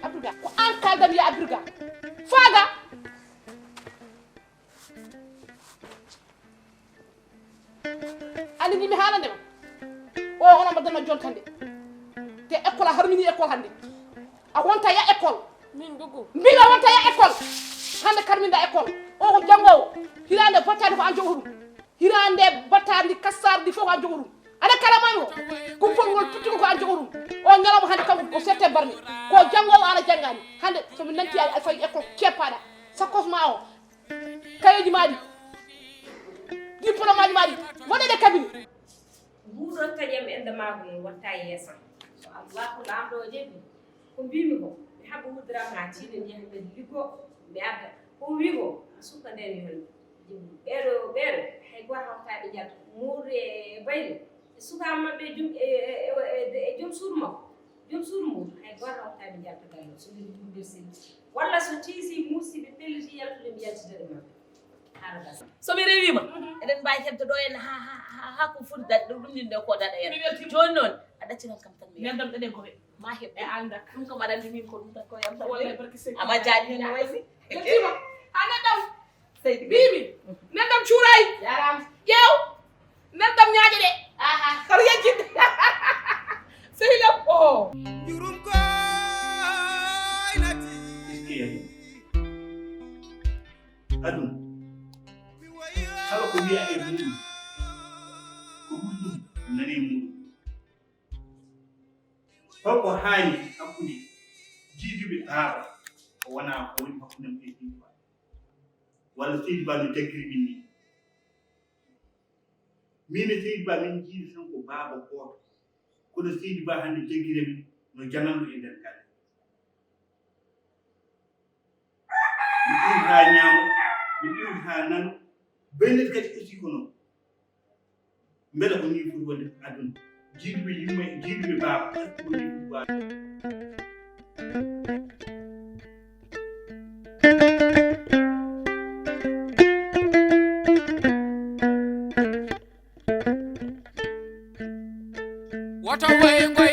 abduga ko an kaldam ya abduga faga ani ni mi halande ma o ono badana jontande te école harmini école hande a wonta ya école min gugu mbila wonta ya école hande karminda école o ko jangowo hirande battade ko an jogo dum hirande battade kassardi fof an jogo dum ana kala mami ko fongol tutti ko an jogo dum o nyalamo hande kam o sette barmi ko jangowo ana jangani hande so min nanti ay fay école kepada sakos ma o kayeji madi diplôme madi wonede kabine buuɗo taƴam ende maako e watta yeesan so allahu laamɗo o jeeɓi ko mbimi ko mi haɓa wuddiram ha tiiɗe jeeha mbeɗa liggo mi adda ko wi ko a suka nden yon ɓeeɗo hay goto hawtaɓe jalta muurde e bayde e sukama maɓɓe e joom suudu makko joom suudu mum hay goto hawtaɓe jalta gayno so mbiɗi ɗumdir sini walla so tiisi musiɓe pelliti yaltude mi yaltidade maɓɓe somi rewima eɗen mbawi hebde ɗo en ha ko foti daɗe ɗum ɗumninde ko daɗa en joni noon a ɗaccinan kam tan nendam ɗeɗen koɓe ma heɓ e andak ɗum kam aɗa andi min ko ɗum tan ko yam wallahi barki sey ama jaani no wayni tima ha neddam seydi bibi neddam cuuray jaram ƴeew neddam ñaaƴe ɗe aha kar yejjidde sehilem o jurum koy nati adum kala ko wiya e muɗum ko ɗum nani muɗum holko haani hakkude jiiduɓe baaba ko wona ko woni hakkude e seydi ba walla seydi ba no jaggiri min e seydi ba min jiidi tan ko baaba gooto kono seydi ba hannde jaggiremi no jananɗo e nder galle mi ɗum ha ñaamo mi ɗum ha nano baynet kadi aussi ko noon mbeɗa ko ni foti wonde aduna jiiduɓe yimɓe jiiduɓe baaba ko ni foti waade What a way